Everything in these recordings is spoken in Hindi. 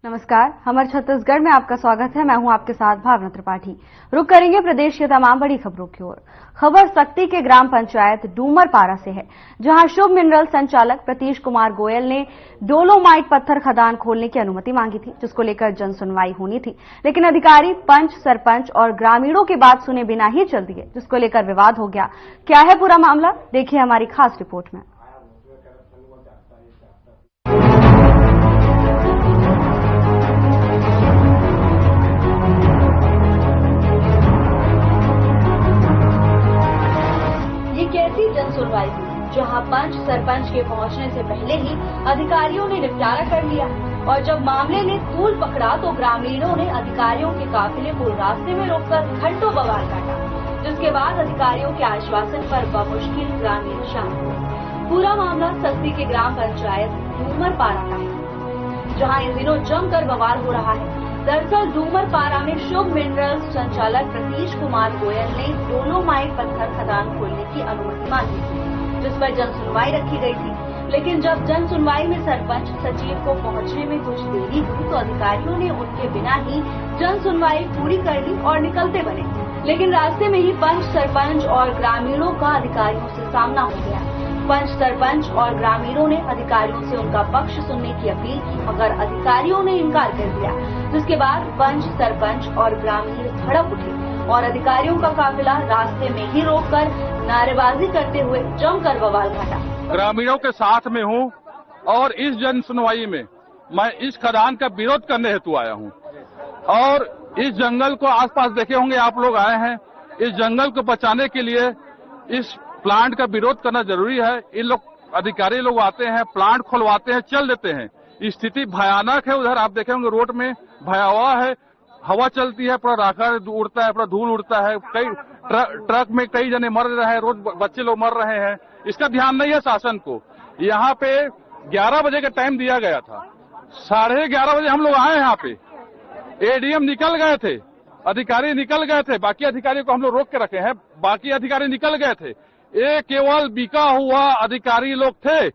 नमस्कार, हमारे छत्तीसगढ़ में आपका स्वागत है। मैं हूं आपके साथ भावना त्रिपाठी। रुक करेंगे प्रदेश की तमाम बड़ी खबरों की ओर। खबर सक्ती के ग्राम पंचायत डूमरपारा से है, जहां शुभ मिनरल संचालक प्रतीश कुमार गोयल ने डोलोमाइट पत्थर खदान खोलने की अनुमति मांगी थी, जिसको लेकर जन सुनवाई होनी थी। लेकिन अधिकारी पंच, सरपंच और ग्रामीणों की बात सुने बिना ही चल दिए, जिसको लेकर विवाद हो गया। क्या है पूरा मामला, देखिए हमारी खास रिपोर्ट में। कैसी जन सुनवाई हुई, जहां पंच सरपंच के पहुंचने से पहले ही अधिकारियों ने निपटारा कर लिया, और जब मामले ने तूल पकड़ा तो ग्रामीणों ने अधिकारियों के काफिले को रास्ते में रोककर घंटों बवाल काटा, जिसके बाद अधिकारियों के आश्वासन पर बमुश्किल ग्रामीण शांत हुए। पूरा मामला सक्ती के ग्राम पंचायत डूमरपारा का है, जहाँ इन दिनों जमकर बवाल हो रहा है। दरअसल डूमरपारा में शुभ मिनरल संचालक प्रतीश कुमार गोयल ने डोलोमाइट पत्थर खदान खोलने की अनुमति मांगी थी, जिस पर जन सुनवाई रखी गई थी। लेकिन जब जन सुनवाई में सरपंच सचिव को पहुंचने में कुछ देरी हुई तो अधिकारियों ने उनके बिना ही जन सुनवाई पूरी कर ली और निकलते बने। लेकिन रास्ते में ही पंच, सरपंच और ग्रामीणों का अधिकारियों से सामना हो गया। पंच, सरपंच और ग्रामीणों ने अधिकारियों से उनका पक्ष सुनने की अपील की, मगर अधिकारियों ने इनकार कर दिया, जिसके बाद पंच, सरपंच और ग्रामीण भड़क उठे और अधिकारियों का काफिला रास्ते में ही रोककर नारेबाजी करते हुए जमकर बवाल घाटा। ग्रामीणों के साथ में हूं और इस जन सुनवाई में मैं इस खदान का विरोध करने हेतु आया हूं। और इस जंगल को आसपास देखे होंगे आप लोग आए हैं, इस जंगल को बचाने के लिए इस प्लांट का विरोध करना जरूरी है। इन लोग अधिकारी लोग आते हैं, प्लांट खुलवाते हैं, चल देते हैं। स्थिति भयानक है। उधर आप देखे होंगे रोड में भयावह है, हवा चलती है, पूरा राखड़ उड़ता है, पूरा धूल उड़ता है। कई ट्रक में कई जने मर रहे हैं, रोज बच्चे लोग मर रहे हैं। इसका ध्यान नहीं है शासन को। यहाँ पे 11 बजे का टाइम दिया गया था, 11:30 बजे हम लोग आए यहाँ पे। एडीएम निकल गए थे, अधिकारी निकल गए थे, बाकी अधिकारियों को हम लोग रोक के रखे हैं। बाकी अधिकारी निकल गए थे, ये केवल बिका हुआ अधिकारी लोग थे।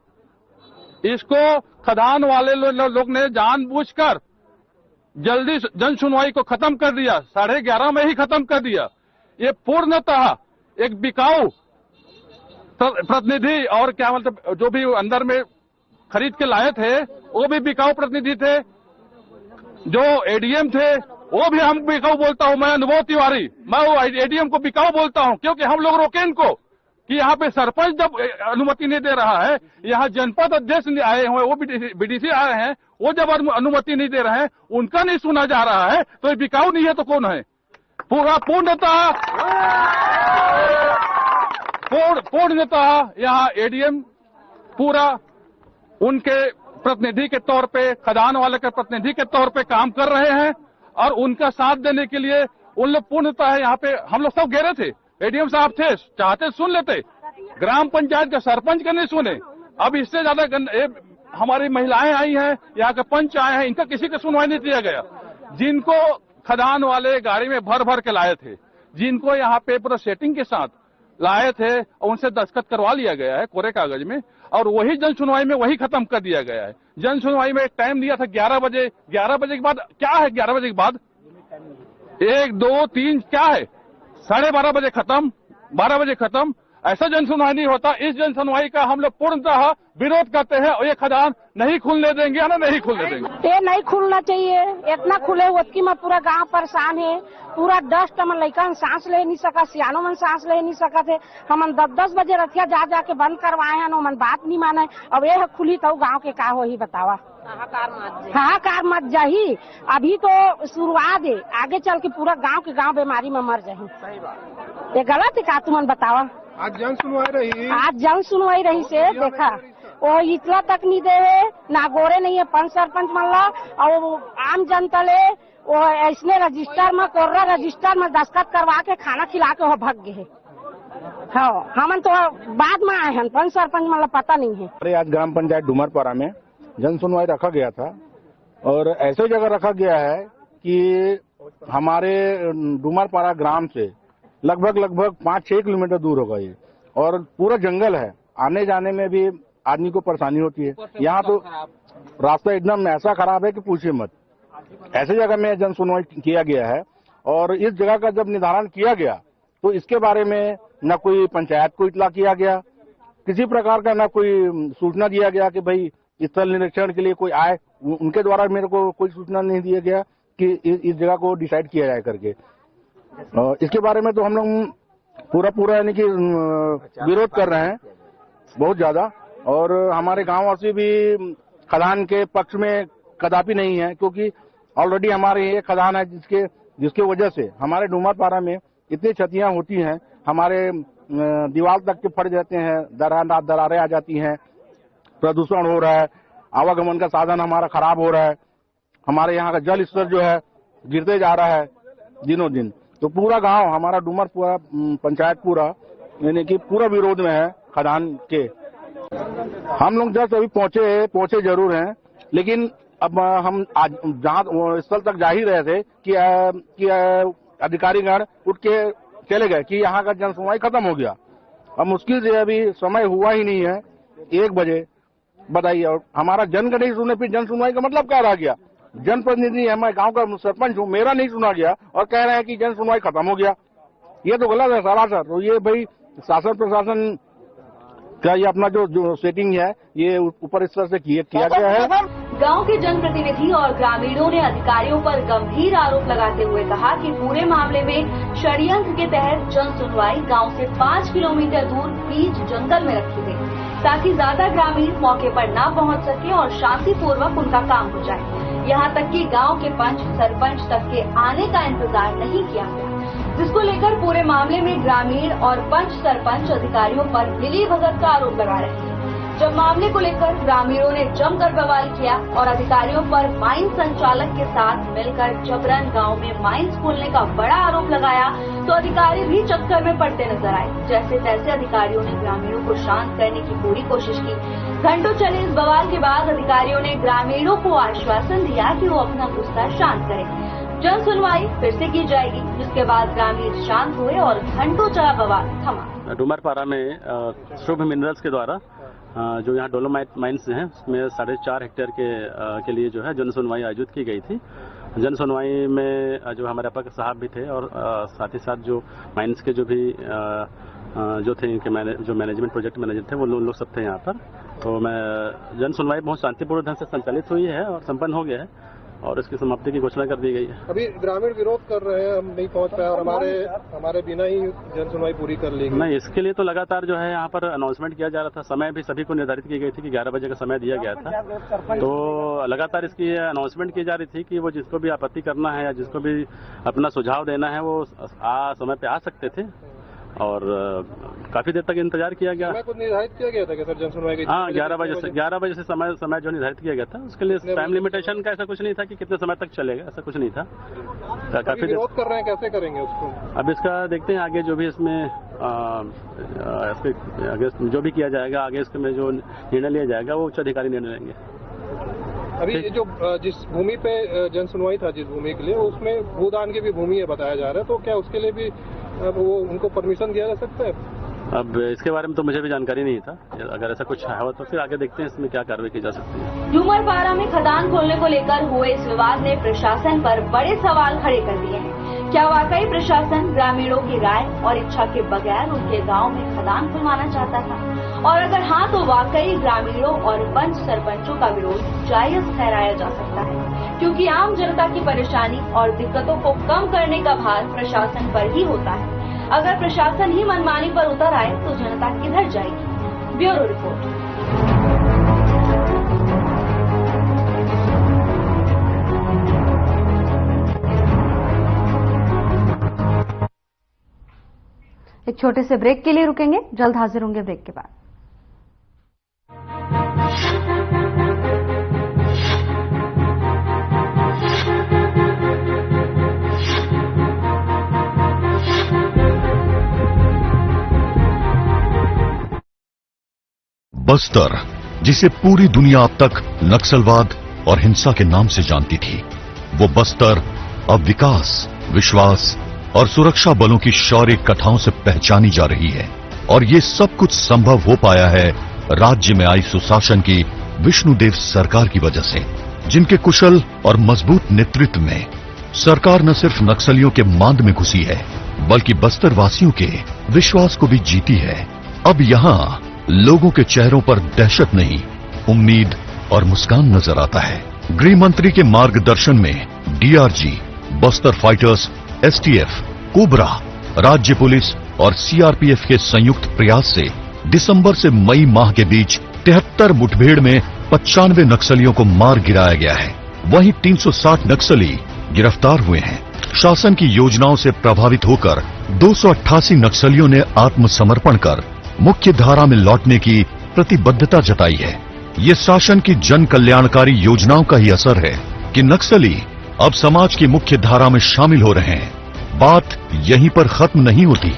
इसको खदान वाले लोग ने जानबूझकर जल्दी जन सुनवाई को खत्म कर दिया, 11:30 में ही खत्म कर दिया। ये पूर्णतः एक बिकाऊ प्रतिनिधि और क्या मतलब जो भी अंदर में खरीद के लाए थे वो भी बिकाऊ प्रतिनिधि थे, जो एडीएम थे वो भी हम बिकाऊ बोलता हूं। मैं अनुभव तिवारी, मैं वो एडीएम को बिकाऊ बोलता हूं, क्योंकि हम लोग रोके इनको कि यहाँ पे सरपंच जब अनुमति नहीं दे रहा है, यहाँ जनपद अध्यक्ष आए हुए, वो बीडीसी आए हैं, वो जब अनुमति नहीं दे रहे हैं, उनका नहीं सुना जा रहा है, तो ये बिकाऊ नहीं है तो कौन है? पूर्णतः यहाँ एडीएम पूरा उनके प्रतिनिधि के तौर पे, खदान वाले के प्रतिनिधि के तौर पे काम कर रहे हैं, और उनका साथ देने के लिए उन लोग पूर्णतः यहाँ पे हम लोग सब घेरे थे। एडीएम साहब थे, चाहते सुन लेते, ग्राम पंचायत के सरपंच का नहीं सुने। अब इससे ज्यादा हमारी महिलाएं आई हैं, यहाँ के पंच आए हैं, इनका किसी का सुनवाई नहीं दिया गया। जिनको खदान वाले गाड़ी में भर भर के लाए थे, जिनको यहाँ पे पूरा सेटिंग के साथ लाए थे, उनसे दस्तखत करवा लिया गया है कोरे कागज में, और वही जन सुनवाई में वही खत्म कर दिया गया है। जन सुनवाई में एक टाइम दिया था 11 बजे। 11 बजे के बाद क्या है? 11 बजे के बाद 1, 2, 3 क्या है? 12:30 बजे खत्म, 12 बजे खत्म। ऐसा जन सुनवाई नहीं होता। इस जन सुनवाई का हम लोग पूर्णतः विरोध करते हैं, और ये खदान नहीं खुलने देंगे, ना नहीं खुलने देंगे। ये नहीं खुलना चाहिए, इतना खुले होती में पूरा गांव परेशान है। पूरा डस्ट मन लड़का सांस ले नहीं सका, सियानो मन सांस ले नहीं सका थे। हम 10-10 बजे रथिया जा जाके बंद करवाए हैं, मन बात नहीं माने। अब ये खुली तो गाँव के का हो ही बतावा। हाहाकार मत जाही, अभी तो शुरुआत है, आगे चल के पूरा गांव के गांव बीमारी में मर जाही। ये गलत है का तुमन बतावा? आज जन सुनवाई रही, आज जन सुनवाई रही से देखा वो इतना तक नहीं दे है, ना गोरे नहीं है पंच सरपंच मल्ला, और आम जनता ले वो ऐसने रजिस्टर में, कोर्रा रजिस्टर में दस्तखत करवा के खाना खिला के वो भग गए। हाँ, हम तो बाद में आए हैं, पंच सरपंच मतलब पता नहीं है। अरे आज ग्राम पंचायत डूमरपारा में जन सुनवाई रखा गया था, और ऐसे जगह रखा गया है कि हमारे डूमरपारा ग्राम से लगभग 5-6 किलोमीटर दूर होगा ये, और पूरा जंगल है। आने जाने में भी आदमी को परेशानी होती है। यहाँ तो रास्ता एकदम ऐसा खराब है कि पूछिए मत। ऐसे जगह में जन सुनवाई किया गया है और इस जगह का जब निर्धारण किया गया तो इसके बारे में न कोई पंचायत को इतला किया गया, किसी प्रकार का न कोई सूचना दिया गया कि भाई स्थल निरीक्षण के लिए कोई आए। उनके द्वारा मेरे को कोई सूचना नहीं दिया गया कि इस जगह को डिसाइड किया जाए करके। इसके बारे में तो हम लोग पूरा यानी कि विरोध कर रहे हैं बहुत ज्यादा, और हमारे गांववासी भी खदान के पक्ष में कदापि नहीं है, क्योंकि ऑलरेडी हमारे ये खदान है जिसके वजह से हमारे डूमरपारा में इतनी क्षतियां होती हैं, हमारे दीवार तक के फट जाते हैं, दरारें आ जाती हैं, प्रदूषण हो रहा है, आवागमन का साधन हमारा खराब हो रहा है, हमारे यहाँ का जल स्तर जो है गिरते जा रहा है दिनों दिन। तो पूरा गांव हमारा डूमरपुरा पंचायत पूरा यानी कि पूरा विरोध में है खदान के। हम लोग जस्ट अभी पहुंचे जरूर हैं, लेकिन अब हम आज जहां स्थल तक जा ही रहे थे कि अधिकारीगण उठ के चले गए कि यहाँ का जन सुनवाई खत्म हो गया। अब मुश्किल से अभी समय हुआ ही नहीं है 1 बजे, बताइए। और हमारा जन का नहीं सुने फिर जन सुनवाई का मतलब क्या रह गया? जनप्रतिनिधि है, मैं गांव का सरपंच हूँ, मेरा नहीं सुना गया और कह रहे हैं कि जन सुनवाई खत्म हो गया। ये तो गलत है सरासर। तो ये भाई शासन प्रशासन का ये अपना जो सेटिंग है ये ऊपर स्तर से किया गया है। गांव के जनप्रतिनिधि और ग्रामीणों ने अधिकारियों पर गंभीर आरोप लगाते हुए कहा कि पूरे मामले में षड्यंत्र के तहत जन सुनवाई गांव से 5 किलोमीटर दूर बीच जंगल में रखी गई, ताकि ज्यादा ग्रामीण मौके पर न पहुंच सके और शांतिपूर्वक उनका काम हो जाए। यहाँ तक कि गांव के पंच सरपंच तक के आने का इंतजार नहीं किया गया, जिसको लेकर पूरे मामले में ग्रामीण और पंच सरपंच अधिकारियों पर मिलीभगत का आरोप लगा रहे हैं। जब मामले को लेकर ग्रामीणों ने जमकर बवाल किया और अधिकारियों पर माइन संचालक के साथ मिलकर जबरन गांव में माइंस खोलने का बड़ा आरोप लगाया, तो अधिकारी भी चक्कर में पड़ते नजर आए। जैसे तैसे अधिकारियों ने ग्रामीणों को शांत करने की पूरी कोशिश की। घंटों चले इस बवाल के बाद अधिकारियों ने ग्रामीणों को आश्वासन दिया कि वो अपना गुस्सा शांत करें, जन सुनवाई फिर से की जाएगी। जिसके बाद ग्रामीण शांत हुए और घंटों चला बवाल थमा। डूमरपारा में शुभ मिनरल्स के द्वारा जो यहाँ डोलोमाइट माइंस हैं उसमें 4.5 हेक्टेयर के लिए जो है जन सुनवाई आयोजित की गई थी। जन सुनवाई में जो हमारे अपर साहब भी थे और साथ ही साथ जो माइंस के जो भी जो थे इनके जो मैनेजमेंट प्रोजेक्ट मैनेजर थे वो लोग सब थे यहाँ पर। तो जन सुनवाई बहुत शांतिपूर्ण ढंग से संचालित हुई है और संपन्न हो गया है और इसकी समाप्ति की घोषणा कर दी गई है। अभी ग्रामीण विरोध कर रहे हैं, हम नहीं पहुंच पाए और हमारे बिना ही जन सुनवाई पूरी कर ली गई। नहीं, इसके लिए तो लगातार जो है यहाँ पर अनाउंसमेंट किया जा रहा था। समय भी सभी को निर्धारित की गई थी कि 11 बजे का समय दिया गया था। तो लगातार इसकी अनाउंसमेंट की जा रही थी कि वो जिसको भी आपत्ति करना है या जिसको भी अपना सुझाव देना है वो समय पे आ सकते थे और काफी देर तक इंतजार किया गया। समय कुछ निर्धारित किया गया था कि सर जन सुनवाई की? हाँ, 11 बजे से समय जो निर्धारित किया गया था उसके लिए टाइम लिमिटेशन का ऐसा कुछ नहीं था कि कितने समय तक चलेगा, ऐसा कुछ नहीं था। काफी विरोध कर रहे हैं, कैसे करेंगे उसको? अब इसका देखते हैं आगे जो भी इसमें आगे जो भी किया जाएगा, आगे इसमें जो निर्णय लिया जाएगा वो उच्च अधिकारी निर्णय लेंगे। अभी जो जिस भूमि पे जन सुनवाई था, जिस भूमि के लिए, उसमें भूदान की भी भूमि है बताया जा रहा है, तो क्या उसके लिए भी वो उनको परमिशन दिया जा सकता है? अब इसके बारे में तो मुझे भी जानकारी नहीं था। अगर ऐसा कुछ है तो फिर आगे देखते हैं इसमें क्या कार्रवाई की जा सकती है। डूमरपारा में खदान खोलने को लेकर हुए इस विवाद ने प्रशासन पर बड़े सवाल खड़े कर दिए हैं। क्या वाकई प्रशासन ग्रामीणों की राय और इच्छा के बगैर उनके गांव में खदान खुलवाना चाहता था? और अगर हाँ, तो वाकई ग्रामीणों और पंच सरपंचों का विरोध जायज ठहराया जा सकता है, क्योंकि आम जनता की परेशानी और दिक्कतों को कम करने का भार प्रशासन पर ही होता है। अगर प्रशासन ही मनमानी पर उतर आए तो जनता किधर जाएगी? Bureau report. एक छोटे से ब्रेक के लिए रुकेंगे, जल्द हाजिर होंगे ब्रेक के बाद। बस्तर, जिसे पूरी दुनिया अब तक नक्सलवाद और हिंसा के नाम से जानती थी, वो बस्तर अब विकास, विश्वास और सुरक्षा बलों की शौर्य कथाओं से पहचानी जा रही है। और ये सब कुछ संभव हो पाया है राज्य में आई सुशासन की विष्णुदेव सरकार की वजह से। जिनके कुशल और मजबूत नेतृत्व में सरकार न सिर्फ नक्सलियों के मांद में घुसी है, बल्कि बस्तर वासियों के विश्वास को भी जीती है। अब यहाँ लोगों के चेहरों पर दहशत नहीं, उम्मीद और मुस्कान नजर आता है। गृह मंत्री के मार्गदर्शन में DRG, Bastar fighters, STF, cobra, राज्य पुलिस और सीआरपीएफ के संयुक्त प्रयास से दिसंबर से मई माह के बीच 73 मुठभेड़ में 95 नक्सलियों को मार गिराया गया है। वहीं 360 नक्सली गिरफ्तार हुए हैं। शासन की योजनाओं से प्रभावित होकर 288 नक्सलियों ने आत्मसमर्पण कर मुख्य धारा में लौटने की प्रतिबद्धता जताई है। ये शासन की जन कल्याणकारी योजनाओं का ही असर है कि नक्सली अब समाज की मुख्य धारा में शामिल हो रहे हैं। बात यहीं पर खत्म नहीं होती।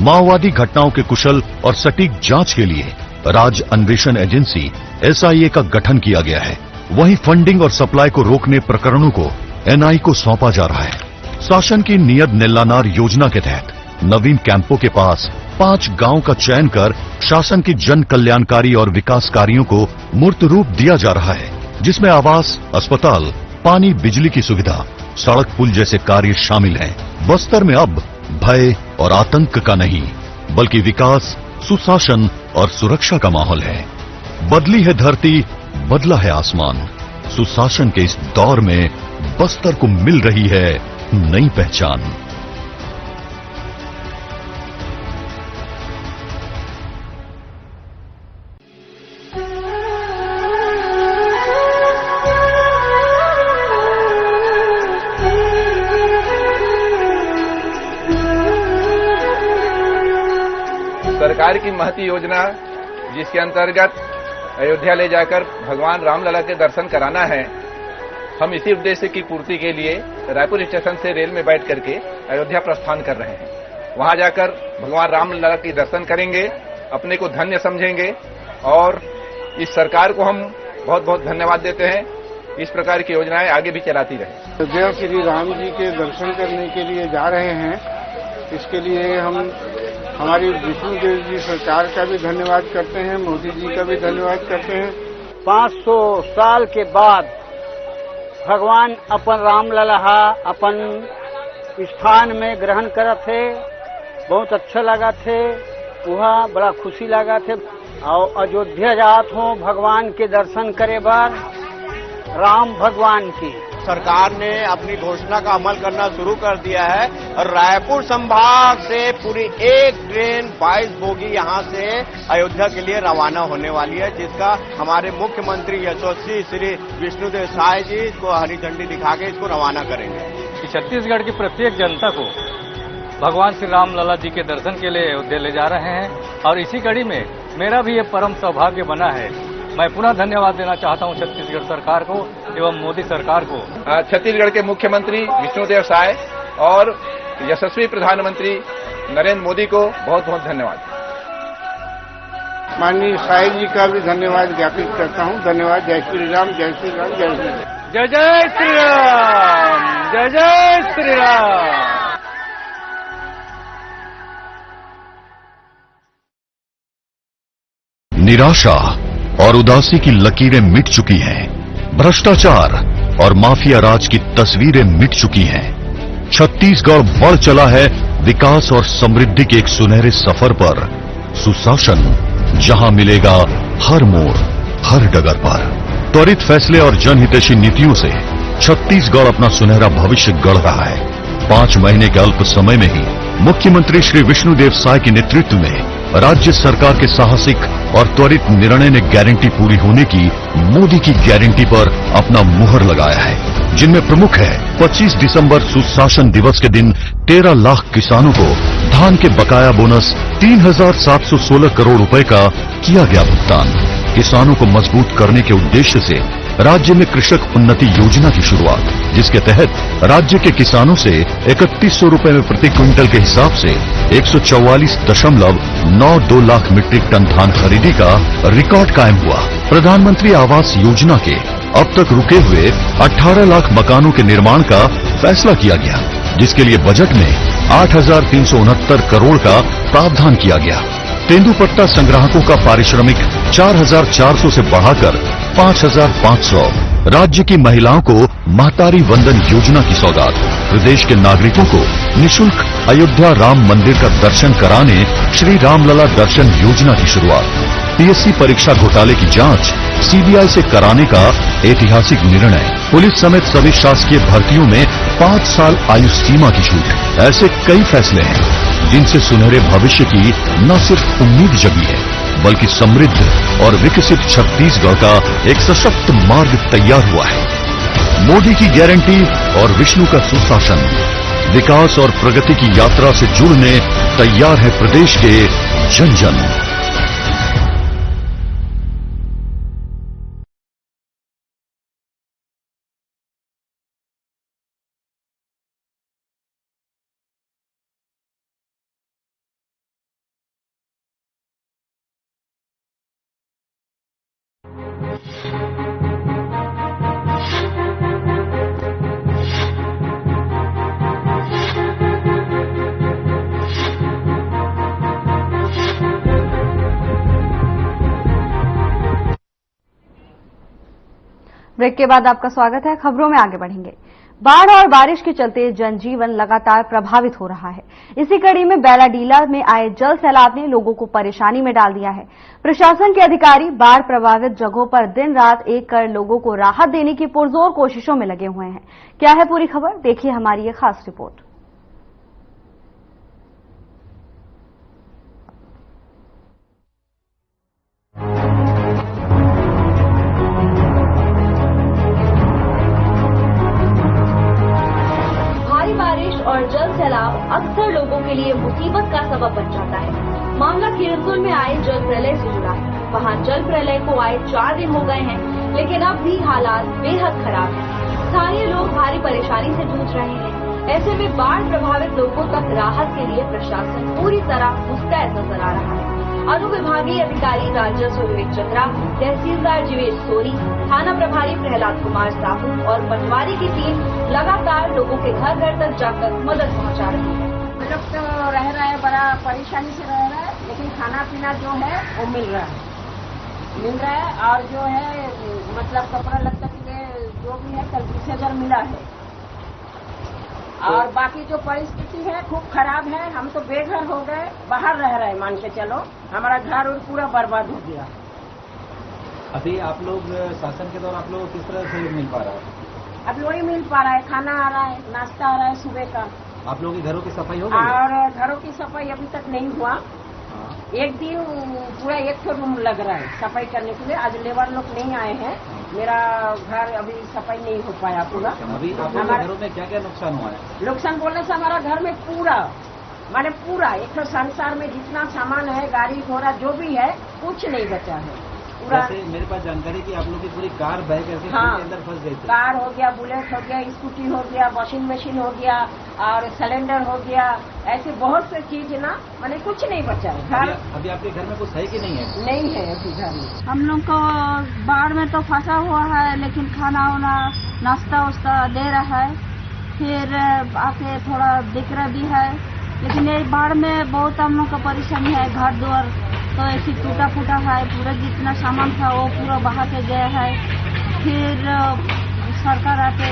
माओवादी घटनाओं के कुशल और सटीक जांच के लिए राज्य अन्वेषण एजेंसी एसआईए का गठन किया गया है। वहीं फंडिंग और सप्लाई को रोकने प्रकरणों को एनआई को सौंपा जा रहा है। शासन की नियत नेल्लानार योजना के तहत नवीन कैंपों के पास 5 गांव का चयन कर शासन की जन कल्याणकारी और विकास कार्यों को मूर्त रूप दिया जा रहा है, जिसमें आवास, अस्पताल, पानी, बिजली की सुविधा, सड़क, पुल जैसे कार्य शामिल हैं। बस्तर में अब भय और आतंक का नहीं, बल्कि विकास, सुशासन और सुरक्षा का माहौल है। बदली है धरती, बदला है आसमान। सुशासन के इस दौर में बस्तर को मिल रही है नई पहचान। सरकार की महती योजना, जिसके अंतर्गत अयोध्या ले जाकर भगवान रामलला के दर्शन कराना है, हम इसी उद्देश्य की पूर्ति के लिए रायपुर स्टेशन से रेल में बैठ करके अयोध्या प्रस्थान कर रहे हैं। वहां जाकर भगवान रामलला के दर्शन करेंगे, अपने को धन्य समझेंगे और इस सरकार को हम बहुत बहुत धन्यवाद देते हैं। इस प्रकार की योजनाएं आगे भी चलाती रहे। अयोध्या श्री राम जी के दर्शन करने के लिए जा रहे हैं। इसके लिए हम हमारी विष्णुदेव जी सरकार का भी धन्यवाद करते हैं, मोदी जी का भी धन्यवाद करते हैं। 500 साल के बाद भगवान अपन रामलला अपन स्थान में ग्रहण करत थे। बहुत अच्छा लगा थे, वहाँ बड़ा खुशी लगा थे। और अयोध्या जात हो भगवान के दर्शन करे बार, राम भगवान की। सरकार ने अपनी घोषणा का अमल करना शुरू कर दिया है और रायपुर संभाग से पूरी एक ट्रेन 22 बोगी यहां से अयोध्या के लिए रवाना होने वाली है, जिसका हमारे मुख्यमंत्री यशस्वी श्री विष्णुदेव साय जी इसको हरी झंडी दिखा के इसको रवाना करेंगे। छत्तीसगढ़ की प्रत्येक जनता को भगवान श्री रामलला जी के दर्शन के लिए अयोध्या ले जा रहे हैं और इसी कड़ी में मेरा भी ये परम सौभाग्य बना है। मैं पुनः धन्यवाद देना चाहता हूं छत्तीसगढ़ सरकार को एवं मोदी सरकार को। छत्तीसगढ़ के मुख्यमंत्री विष्णुदेव साय और यशस्वी प्रधानमंत्री नरेंद्र मोदी को बहुत बहुत धन्यवाद। माननीय साय जी का भी धन्यवाद ज्ञापित करता हूं। धन्यवाद। जय श्री राम, जय श्री राम, जय श्री राम। जय जय श्री राम, जय जय श्री राम। निराशा और उदासी की लकीरें मिट चुकी हैं। भ्रष्टाचार और माफिया राज की तस्वीरें मिट चुकी हैं। छत्तीसगढ़ बढ़ चला है विकास और समृद्धि के एक सुनहरे सफर पर। सुशासन जहां मिलेगा हर मोड़, हर डगर पर। त्वरित फैसले और जनहितैषी नीतियों से छत्तीसगढ़ अपना सुनहरा भविष्य गढ़ रहा है। 5 महीने के अल्प समय में ही मुख्यमंत्री श्री विष्णुदेव साय के नेतृत्व में राज्य सरकार के साहसिक और त्वरित निर्णय ने गारंटी पूरी होने की मोदी की गारंटी पर अपना मुहर लगाया है, जिनमें प्रमुख है 25 दिसंबर सुशासन दिवस के दिन 13 लाख किसानों को धान के बकाया बोनस 3,716 करोड़ रुपए का किया गया भुगतान। किसानों को मजबूत करने के उद्देश्य से राज्य में कृषक उन्नति योजना की शुरुआत, जिसके तहत राज्य के किसानों से 3100 रुपए में प्रति क्विंटल के हिसाब से 144.92 लाख मीट्रिक टन धान खरीदी का रिकॉर्ड कायम हुआ। प्रधानमंत्री आवास योजना के अब तक रुके हुए 18 लाख मकानों के निर्माण का फैसला किया गया, जिसके लिए बजट में 8,369 करोड़ का प्रावधान किया गया। तेंदुपत्ता संग्राहकों का पारिश्रमिक 4,400 से बढ़ाकर 5,500। राज्य की महिलाओं को महतारी वंदन योजना की सौगात। प्रदेश के नागरिकों को निशुल्क अयोध्या राम मंदिर का दर्शन कराने श्री रामलला दर्शन योजना की शुरुआत। पीएससी परीक्षा घोटाले की जांच सीबीआई से कराने का ऐतिहासिक निर्णय। पुलिस समेत सभी शासकीय भर्तियों में 5 साल आयु सीमा की छूट। ऐसे कई फैसले हैं जिनसे सुनहरे भविष्य की न सिर्फ उम्मीद जगी है, बल्कि समृद्ध और विकसित छत्तीसगढ़ का एक सशक्त मार्ग तैयार हुआ है। मोदी की गारंटी और विष्णु का सुशासन, विकास और प्रगति की यात्रा से जुड़ने तैयार है प्रदेश के जन जन। ब्रेक के बाद आपका स्वागत है। खबरों में आगे बढ़ेंगे। बाढ़ और बारिश के चलते जनजीवन लगातार प्रभावित हो रहा है। इसी कड़ी में बैलाडीला में आए जल सैलाब ने लोगों को परेशानी में डाल दिया है। प्रशासन के अधिकारी बाढ़ प्रभावित जगहों पर दिन रात एक कर लोगों को राहत देने की पुरजोर कोशिशों में लगे हुए हैं। क्या है पूरी खबर, देखिए हमारी ये खास रिपोर्ट। और जल सैलाब अक्सर लोगों के लिए मुसीबत का सबब बन जाता है। मामला किरंदुल में आए जल प्रलय से जुड़ा है। वहां जल प्रलय को आए 4 दिन हो गए हैं, लेकिन अब भी हालात बेहद खराब हैं। स्थानीय लोग भारी परेशानी से जूझ रहे हैं। ऐसे में बाढ़ प्रभावित लोगों तक राहत के लिए प्रशासन पूरी तरह मुस्तैद नजर आ रहा है। अनुविभागीय अधिकारी राजस्व विवेक चंद्रा, तहसीलदार जीवेश सोरी, थाना प्रभारी प्रहलाद कुमार साहू और पटवारी की टीम लगातार लोगों के घर घर तक जाकर मदद पहुंचा रही है। हम लोग तो रह रहे हैं, बड़ा परेशानी से रह रहे हैं, लेकिन खाना पीना जो है वो मिल रहा है और जो है मतलब कपड़ा लत्ता के लिए जो भी है कल 20,000 मिला है। और बाकी जो परिस्थिति है खूब खराब है। हम तो बेघर हो गए, बाहर रह रहे हैं, मान के चलो हमारा घर और पूरा बर्बाद हो गया। अभी आप लोग शासन के दौर आप लोग किस तरह सहयोग मिल पा रहा है? अब वही मिल पा रहा है, खाना आ रहा है, नाश्ता आ रहा है सुबह का। आप लोगों के घरों की सफाई हो गई? और घरों की सफाई अभी तक नहीं हुआ। एक दिन पूरा एक रूम लग रहा है सफाई करने के लिए। आज लेबर लोग नहीं आए हैं, मेरा घर अभी सफाई नहीं हो पाया पूरा। अभी हमारे घरों में क्या क्या नुकसान हुआ है? नुकसान बोलने से हमारा घर में पूरा माने पूरा एक संसार में जितना सामान है, गाड़ी घोड़ा जो भी है, कुछ नहीं बचा है पूरा। जैसे मेरे पास जानकारी कि आप लोग की पूरी कार बह करके हाँ, के अंदर फंस गई थी। कार हो गया, बुलेट हो गया, स्कूटी हो गया, वॉशिंग मशीन हो गया और सिलेंडर हो गया। ऐसे बहुत से चीज ना माने कुछ नहीं बचा है घर। अभी आपके घर में कुछ है कि नहीं है? नहीं है अभी घर में। हम लोग को बाढ़ में तो फंसा हुआ है, लेकिन खाना वाना नाश्ता वास्ता दे रहा है। फिर आके थोड़ा दिख रहा भी है, लेकिन ये बाढ़ में बहुत हम लोग का परेशानी है। घर द्वार तो ऐसी टूटा फूटा है, पूरा जितना सामान था वो पूरा बहा के गया है। फिर सरकार आके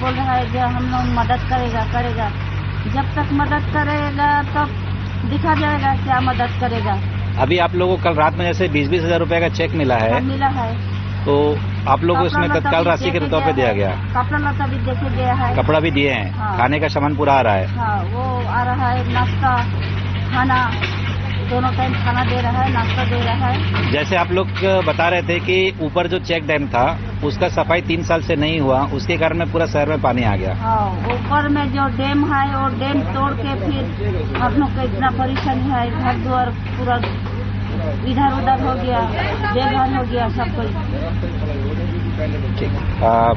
बोल रहा है कि हम लोग मदद करेगा। जब तक मदद करेगा तब दिखा जाएगा क्या मदद करेगा। अभी आप लोगों को कल रात में जैसे 20-20 हजार रुपए का चेक मिला है, मिला है तो आप लोगों को इसमें तत्काल राशि के तौर पे दिया गया। कपड़ा लत्ता भी देके गया है, कपड़ा भी दिए हैं। हाँ। खाने का सामान पूरा आ रहा है। हाँ, वो आ रहा है, नाश्ता खाना दोनों टाइम खाना दे रहा है, नाश्ता दे रहा है। जैसे आप लोग बता रहे थे कि ऊपर जो चेक डैम था उसका सफाई 3 साल से नहीं हुआ, उसके कारण में पूरा शहर में पानी आ गया। हाँ, ऊपर में जो डैम है वो डैम तोड़ के फिर हम लोग को इतना परेशानी है। घर द्वार पूरा इधर उधर हो गया, बेघर हो गया सब कुछ।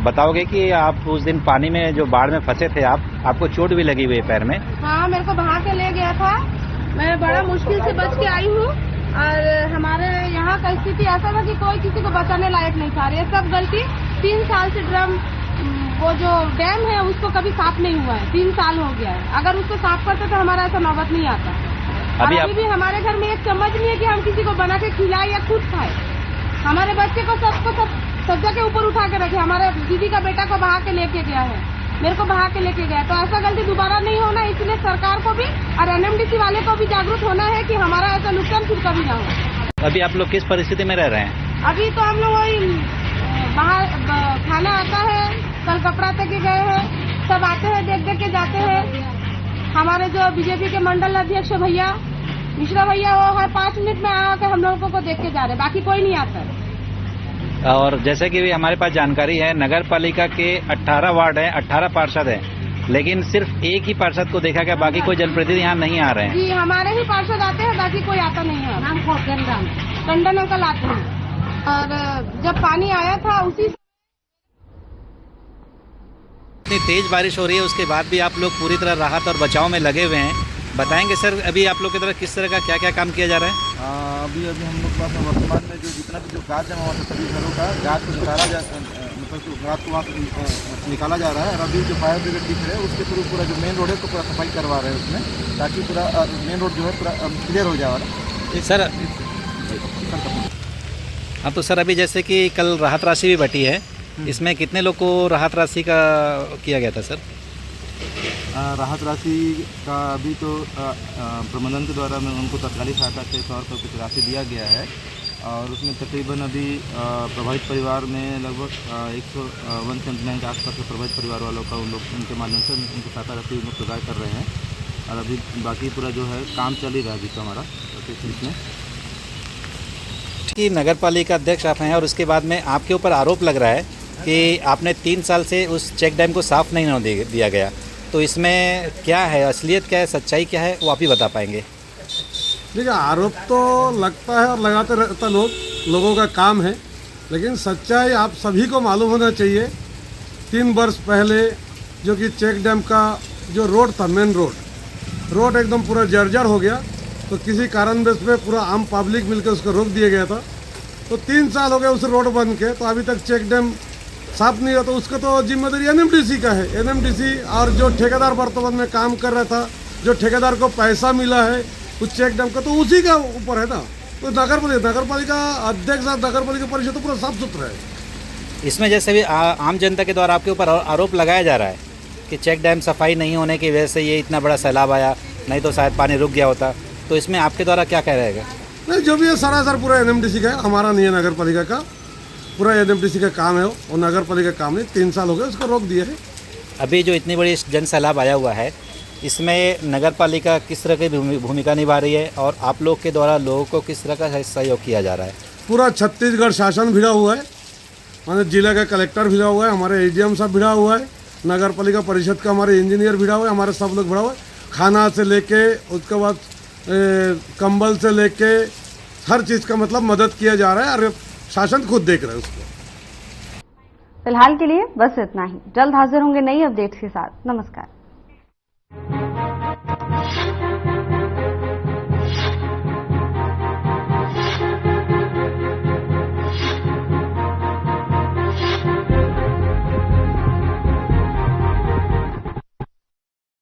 बताओगे कि आप उस दिन पानी में जो बाढ़ में फंसे थे, आपको चोट भी लगी हुई है पैर में? हाँ, मेरे को बहा के ले गया था। मैं बड़ा मुश्किल से बच के आई हूँ और हमारे यहाँ का स्थिति ऐसा था कि कोई किसी को बचाने लायक नहीं था। ये सब गलती 3 साल से ड्रम वो जो डैम है उसको कभी साफ नहीं हुआ है। 3 साल हो गया है। अगर उसको साफ करते तो हमारा ऐसा नौबत नहीं आता। अभी भी हमारे घर में एक चम्मच नहीं है कि हम किसी को बना के खिलाए या खुद खाए। हमारे बच्चे को सबको सब सज्जा के ऊपर उठा के रखे। हमारे दीदी का बेटा को बहा के लेके गया है, मेरे को बहा के लेके गया। तो ऐसा गलती दोबारा नहीं होना, इसलिए सरकार को भी और एनएमडीसी वाले को भी जागरूक होना है कि हमारा ऐसा नुकसान फिर कभी ना हो। अभी आप लोग किस परिस्थिति में रह रहे हैं? अभी तो हम लोग वही बाहर खाना आता है, कल कपड़ा तक के गए हैं, सब आते हैं, देख देख के जाते हैं। हमारे जो बीजेपी के मंडल अध्यक्ष भैया मिश्रा भैया, वो हर 5 मिनट में आकर हम लोगों को देख के जा रहे, बाकी कोई नहीं आता है। और जैसे कि हमारे पास जानकारी है, नगर पालिका के 18 वार्ड है, 18 पार्षद है, लेकिन सिर्फ एक ही पार्षद को देखा गया, बाकी कोई जनप्रतिनिधि यहाँ नहीं आ रहे हैं। जी, हमारे ही पार्षद आते हैं, बाकी कोई आता नहीं है। टंडन अंकल आते हैं। और जब पानी आया था उसी इतनी तेज बारिश हो रही है, उसके बाद भी आप लोग पूरी तरह राहत और बचाव में लगे हुए हैं। बताएंगे सर, अभी आप लोग की तरफ किस तरह का क्या क्या काम किया जा रहा है? अभी हम लोग पास वर्तमान में जो जितना भी जो गाज जमा हुआ था सभी घरों का गाज को निकाला जा मतलब गाज को वहाँ से निकाला जा रहा है। और अभी जो फायर ब्रिगेड दिख रहे हैं उसके थ्रू पूरा जो मेन रोड है तो पूरा सफाई करवा रहे हैं उसमें, ताकि पूरा मेन रोड जो है पूरा क्लियर हो जाए। सर हाँ, तो सर अभी जैसे कि कल राहत राशि भी बटी है, इसमें कितने लोग को राहत राशि का किया गया था सर? राहत राशि का अभी तो प्रबंधन के द्वारा में उनको तत्कालिक सहायता के तौर पर कुछ राशि दिया गया है। और उसमें तकरीबन अभी प्रभावित परिवार में लगभग 179 के आसपास के प्रभावित परिवार वालों का उनके माध्यम से उनको सहायता राशि उनको प्रदान कर रहे हैं। और अभी बाकी पूरा जो है काम चल ही रहा है अभी तो हमारा इसमें। कि नगर पालिका अध्यक्ष आप हैं और उसके बाद में आपके ऊपर आरोप लग रहा है कि आपने 3 साल से उस चेक डैम को साफ नहीं होने दिया गया, तो इसमें क्या है, असलियत क्या है, सच्चाई क्या है, वो आप ही बता पाएंगे? देखिए, आरोप तो लगता है और लगाते रहता लोगों का काम है, लेकिन सच्चाई आप सभी को मालूम होना चाहिए। 3 वर्ष पहले जो कि चेक डैम का जो रोड था, मेन रोड एकदम पूरा जर्जर हो गया, तो किसी कारणवश पे पूरा आम पब्लिक मिलकर उसको रोक दिया गया था। तो 3 साल हो गए उस रोड बन के, तो अभी तक चेक डैम साफ नहीं हुआ। तो उसका तो जिम्मेदारी एनएमडीसी का है। एनएमडीसी और जो ठेकेदार वर्तमान में काम कर रहा था, जो ठेकेदार को पैसा मिला है उस चेक डैम का, तो उसी का ऊपर है ना। तो नगर पालिका अध्यक्ष और नगर पालिका परिषद तो पूरा साफ सुथरा है। इसमें जैसे भी आम जनता के द्वारा आपके ऊपर आरोप लगाया जा रहा है कि चेक डैम सफाई नहीं होने की वजह से ये इतना बड़ा सैलाब आया, नहीं तो शायद पानी रुक गया होता, तो इसमें आपके द्वारा क्या कह रहेगा? नहीं, जो भी है सरासर पूरा एनएमडीसी का है, हमारा नहीं है। नगर पालिका का पूरा एनएमडीसी का काम है और नगर पालिका का काम नहीं। 3 साल हो गए उसको रोक दिया है। अभी जो इतनी बड़ी जन सैलाब आया हुआ है, इसमें नगर पालिका किस तरह की भूमिका निभा रही है और आप लोग के द्वारा लोगों को किस तरह का सहयोग किया जा रहा है? पूरा छत्तीसगढ़ शासन भिड़ा हुआ है, माने जिला का कलेक्टर भिड़ा हुआ है, हमारे एडीएम साहब भिड़ा हुआ है, नगर पालिका परिषद का हमारे इंजीनियर भिड़ा हुआ है, हमारे सब लोग भिड़ा हुआ है। खाना से लेके उसके बाद कंबल से लेके हर चीज़ का मतलब मदद किया जा रहा है और शासन खुद देख रहा है उसको। फिलहाल के लिए बस इतना ही। जल्द हाजिर होंगे नई अपडेट्स के साथ। नमस्कार।